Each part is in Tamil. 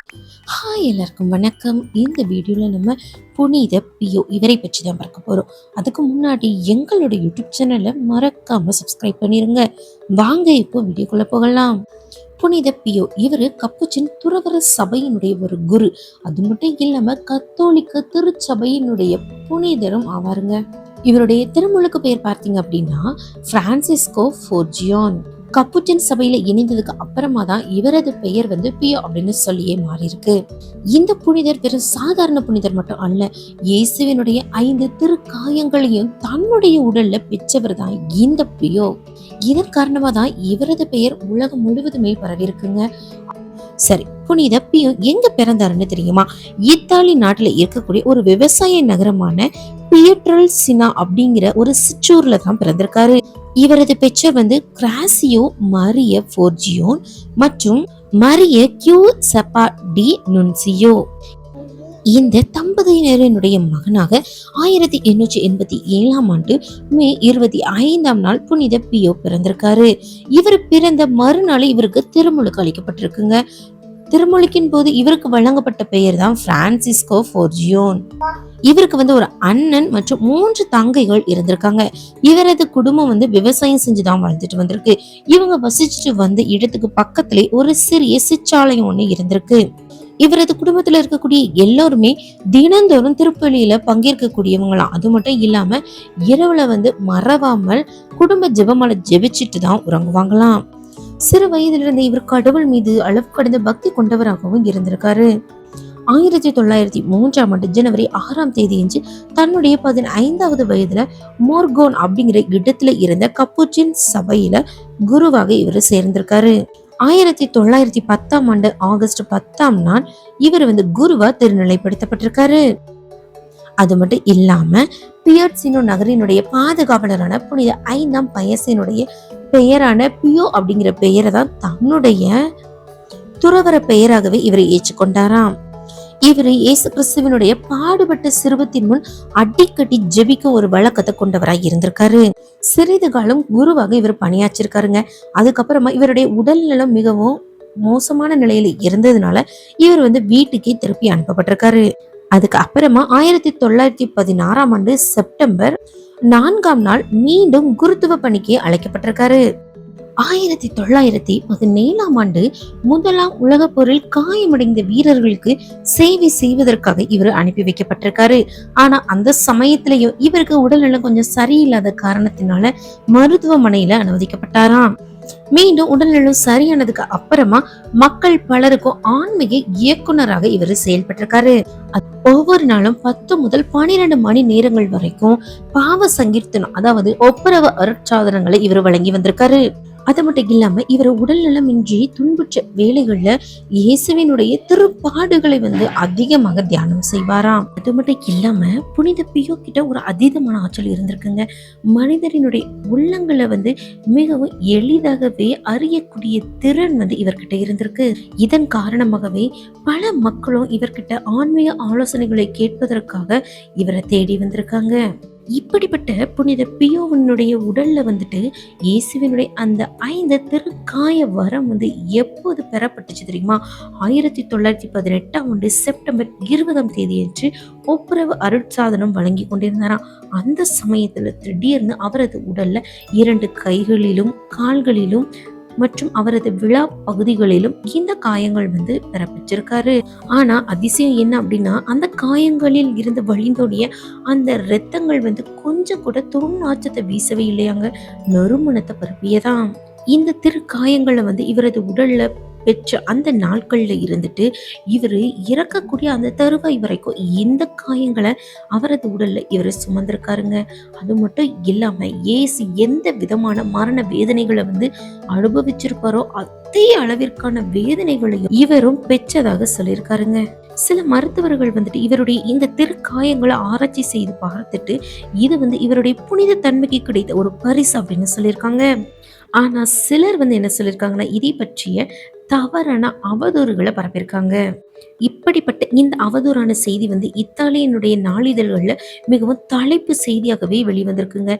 ஹாய் எல்லாருக்கும் வணக்கம். இந்த வீடியோவில் நம்ம புனித பியோ இவரை பற்றி தான் பார்க்க போகிறோம். அதுக்கு முன்னாடி எங்களோட யூடியூப் சேனலை மறக்காமல் சப்ஸ்கிரைப் பண்ணிடுங்க. வாங்க இப்போ வீடியோக்குள்ளே போகலாம். புனித பியோ இவர் கப்புச்சின் துறவற சபையினுடைய ஒரு குரு. அது மட்டும் இல்லாமல் கத்தோலிக்க திருச்சபையினுடைய புனிதரும் ஆவாருங்க. இவருடைய திருமுழுக்கு பெயர் பார்த்தீங்க அப்படின்னா பிரான்சிஸ்கோ போர்ஜியான். கப்புச்சின் சபையில இணைந்ததுக்கு அப்புறமா தான் இவரது பெயர் பியோ அப்படின்னு சொல்லியே மாறி இருக்கு. இந்த புனிதர் வெறும் சாதாரண புனிதர் மட்டும் அல்ல, இயேசுவினுடைய 5 திருக்காயங்களையும் தன்னுடைய உடல்ல பெற்றவர் தான் இந்த பியோ. இதன் காரணமா தான் இவரது பெயர் உலகம் முழுவதுமே பரவி இருக்குங்க. சரி, புனித பியோ எங்க பிறந்தாருன்னு தெரியுமா? இத்தாலி நாட்டுல இருக்கக்கூடிய ஒரு விவசாய நகரமான பியட்ரெல்சினா அப்படிங்கிற ஒரு சிற்றூர்ல தான் பிறந்திருக்காரு. இவரது பெற்றோர் கிராசியோ மரிய போர்ஜியோன் மற்றும் மரிய கியூ செப்பா டி நுன்சியோ. இந்த தம்பதியினரினுடைய மகனாக 1887 ஆண்டு மே 25ஆம் நாள் புனித பியோ பிறந்திருக்காரு. இவர் பிறந்த மறுநாள் இவருக்கு திருமுழுக்கு அளிக்கப்பட்டிருக்குங்க. திருமுழுக்கின் போது இவருக்கு வழங்கப்பட்ட பெயர் தான் பிரான்சிஸ்கோ போர்ஜியோன். இவருக்கு ஒரு அண்ணன் மற்றும் 3 தங்கைகள் இருந்திருக்காங்க. இவரது குடும்பம் விவசாயம் செஞ்சுதான் வாழ்ந்துட்டு வந்திருக்கு. இவங்க வசிச்சுட்டு வந்த இடத்துக்கு பக்கத்திலே ஒரு சிறிய சிற்றாலயம் ஒண்ணு இருந்திருக்கு. இவரது குடும்பத்துல இருக்கக்கூடிய எல்லாருமே தினந்தோறும் திருப்பலியில பங்கேற்கக்கூடியவங்களாம். அது மட்டும் இல்லாம இரவுல மறவாமல் குடும்ப ஜெபமால ஜெபிச்சுட்டு தான் உறங்குவாங்களாம். சிறு வயதிலிருந்து இவர் கடவுள் மீது அளவு கடந்த பக்தி கொண்டவராகவும் இருந்திருக்காரு. 1903ஆம் ஆண்டு ஜனவரி 6ஆம் தேதியன்று தன்னுடைய 15வது வயதுல மோர்கோன் அப்படிங்கிற இடத்துல இருந்த கப்புச்சின் சபையில குருவாக இவர் சேர்ந்திருக்காரு. 1910ஆம் ஆண்டு ஆகஸ்ட் 10ஆம் நாள் இவர் குருவா திருநிலைப்படுத்தப்பட்டிருக்காரு. அது மட்டும் இல்லாம பியட்சினோ நகரினுடைய பாதுகாவலரான புனித 5ஆம் பயசினுடைய பெயரான பியோ அப்படிங்கிற பெயரை தான் தன்னுடைய துறவற பெயராகவே இவரை ஏற்றுக்கொண்டாராம். இவர் இயேசு கிறிஸ்துவனுடைய பாடுபட்ட சிறுவத்தின் முன் அடிக்கடி ஜெபிக்க ஒரு வழக்கத்தை கொண்டவராய் இருந்திருக்காரு. சிறிது காலம் குருவாக இவர் பணியாற்றிருக்காருங்க. அதுக்கப்புறமா இவருடைய உடல் நலம் மிகவும் மோசமான நிலையில இருந்ததுனால இவர் வீட்டுக்கே திருப்பி அனுப்பப்பட்டிருக்காரு. அதுக்கு அப்புறமா 1916ஆம் ஆண்டு செப்டம்பர் 4ஆம் நாள் மீண்டும் குருத்துவ பணிக்கு அழைக்கப்பட்டிருக்காரு. 1917ஆம் ஆண்டு முதலாம் உலக போரில் காயமடைந்த வீரர்களுக்கு சேவை செய்வதற்காக இவர் அனுப்பி வைக்கப்பட்டிருக்காரு. ஆனா அந்த சமயத்திலேயும் இவருக்கு உடல்நலம் கொஞ்சம் சரியில்லாத காரணத்தினால மருத்துவமனையில அனுமதிக்கப்பட்டாராம். மீண்டும் உடல்நலம் சரியானதுக்கு அப்புறமா மக்கள் பலருக்கும் ஆன்மீக இயக்குனராக இவர் செயல்பட்டிருக்காரு. ஒவ்வொரு நாளும் 10 முதல் 12 மணி நேரங்கள் வரைக்கும் பாவ சங்கீர்த்தனம், அதாவது ஒப்புரவு அருட்சாதனங்களை இவர் வழங்கி வந்திருக்காரு. அது மட்டும் இல்லாம இவர் உடல் நலமின்றி துன்புற்ற வேலைகள்ல இயேசுவினுடைய திருப்பாடுகளை அதிகமாக தியானம் செய்வாராம். அது மட்டும் இல்லாம புனித பியோ கிட்ட ஒரு அதீதமான ஆற்றல் இருந்திருக்குங்க. மனிதரினுடைய உள்ளங்களை மிகவும் எளிதாகவே அறியக்கூடிய திறன் இவர்கிட்ட இருந்திருக்கு. இதன் காரணமாகவே பல மக்களும் இவர்கிட்ட ஆன்மீக ஆலோசனைகளை கேட்பதற்காக இவரை தேடி வந்திருக்காங்க. இப்படிப்பட்ட புனித பியோவனுடைய உடல்ல இயேசுவினுடைய அந்த 5 திருக்காய வரம் எப்போது பெறப்பட்டுச்சு தெரியுமா? 1918ஆம் ஆண்டு செப்டம்பர் 20ஆம் தேதியன்று ஒப்புரவு அருட்சாதனம் வழங்கி கொண்டிருந்தாராம். அந்த சமயத்துல திடீர்னு அவரது உடல்ல 2 கைகளிலும் கால்களிலும் மற்றும் அவரது விழா பகுதிகளிலும் இந்த காயங்கள் பெறப்பட்டிருக்காரு. ஆனா அதிசயம் என்ன அப்படின்னா, அந்த காயங்களில் இருந்து வழிந்தோடிய அந்த இரத்தங்கள் கொஞ்சம் கூட துர்நாற்றத்தை வீசவே இல்லையாங்க, நறுமணத்தை பரப்பியதாம். இந்த திருக்காயங்களை இவரது உடல்ல பெற்ற அந்த நாட்கள்ல இருந்துட்டு இவரு இறக்கக்கூடிய அந்த தருவாய் வரைக்கும் இந்த காயங்களை அவரது உடல்ல இவரு சுமந்திருக்காருங்க. அது மட்டும் இல்லாம இயேசு எந்த விதமான மரண வேதனைகளை அனுபவிச்சிருப்பாரோ அதே அளவிற்கான வேதனைகளையும் இவரும் பெற்றதாக சொல்லியிருக்காருங்க. சில மருத்துவர்கள் இவருடைய இந்த திருக்காயங்களை ஆராய்ச்சி செய்து பார்த்துட்டு இது இவருடைய புனித தன்மைக்கு கிடைத்த ஒரு பரிசு அப்படின்னு சொல்லியிருக்காங்க. ஆனா சிலர் என்ன சொல்லியிருக்காங்கன்னா, இதை பற்றிய தவறான அவதூறுகளை பரப்பியிருக்காங்க. இப்படிப்பட்ட இந்த அவதூறான செய்தி இத்தாலியனுடைய நாளிதழ்கள்ல மிகவும் தலைப்பு செய்தியாகவே வெளிவந்திருக்குங்க.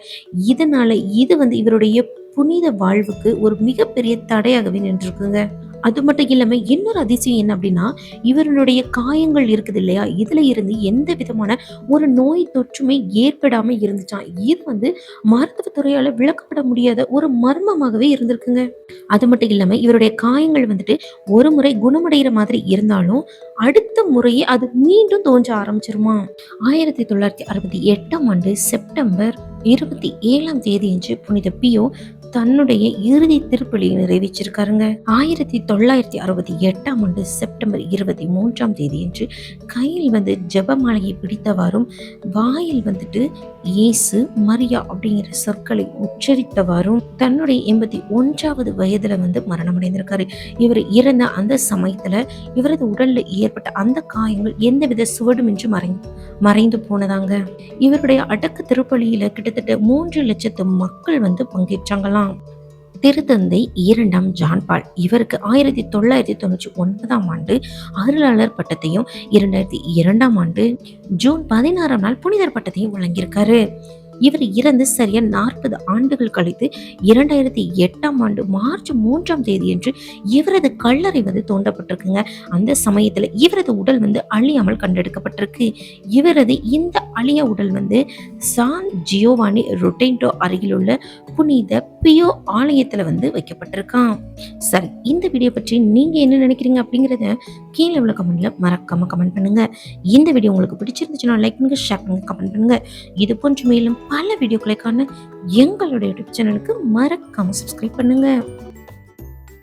இதனால இது இவருடைய புனித வாழ்வுக்கு ஒரு மிகப்பெரிய தடையாகவே நின்றுருக்குங்க. அது மட்டும் இல்லாம இன்னொரு அதிசயம் என்ன அப்படின்னா, இவருடைய காயங்கள் இருக்குது இல்லையா? இதுல இருந்து எந்த விதமான ஒரு நோய் தொற்றுமே ஏற்படாம இருந்துச்சாம். இது மருத்துவத் துறையால விளக்கப்பட முடியாத ஒரு மர்மமாகவே இருந்திருக்குங்க. அது மட்டும் இல்லாம இவருடைய காயங்கள் ஒரு முறை குணமடைகிற மாதிரி இருந்தாலும், அடுத்த முறையே அது மீண்டும் தோன்ற ஆரம்பிச்சிருமாம். 1968ஆம் ஆண்டு செப்டம்பர் 27ஆம் தேதியன்று புனித பியோ தன்னுடைய இறுதி திருப்பலியை நிறைவேற்றிருக்காருங்க. 1968ஆம் ஆண்டு செப்டம்பர் 23ஆம் தேதியன்று கையில் ஜெபமாலையை பிடித்தவாறும் வாயில் இயேசு மரியா அப்படிங்கிற சொற்களை உச்சரித்தவாறும் தன்னுடைய 81வது வயதுல மரணம் அடைந்திருக்காரு. இவர் இறந்த அந்த சமயத்துல இவரது உடல்ல ஏற்பட்ட அந்த காயங்கள் எந்தவித சுவடுமின்றி மறைந்து போனதாங்க. இவருடைய அடக்க திருப்பலியில கிட்டத்தட்ட 3 லட்சத்து மக்கள் பங்கேற்றாங்களாம். திருத்தந்தை 2ஆம் ஜான் பால் இவருக்கு 1999ஆம் ஆண்டு அருளாளர் பட்டத்தையும் 2002ஆம் ஆண்டு ஜூன் 16ஆம் நாள் புனிதர் பட்டத்தையும் வழங்கியிருக்காரு. இவர் இறந்து சரியா 40 ஆண்டுகள் கழித்து 2008ஆம் ஆண்டு மார்ச் 3ஆம் தேதியன்று இவரது கல்லறை தோண்டப்பட்டிருக்குங்க. அந்த சமயத்துல இவரது உடல் அழியாமல் கண்டெடுக்கப்பட்டிருக்கு. இவரது இந்த அழிய உடல் சான் ஜியோவானி ரொட்டென்டோ அருகில் உள்ள புனித பியோ ஆலயத்துல வைக்கப்பட்டிருக்கான். சரி, இந்த வீடியோ பற்றி நீங்க என்ன நினைக்கிறீங்க அப்படிங்கறத கீழே உள்ள கமெண்ட்ல மறக்காம கமெண்ட் பண்ணுங்க. இந்த வீடியோ உங்களுக்கு பிடிச்சிருந்துச்சுன்னா லைக் பண்ணுங்க, ஷேர் பண்ணுங்க, கமெண்ட் பண்ணுங்க. இது போன்ற மேலும் பல வீடியோக்களை காண எங்களுடைய யூடியூப் சேனலுக்கு மறக்காம சப்ஸ்கிரைப் பண்ணுங்க.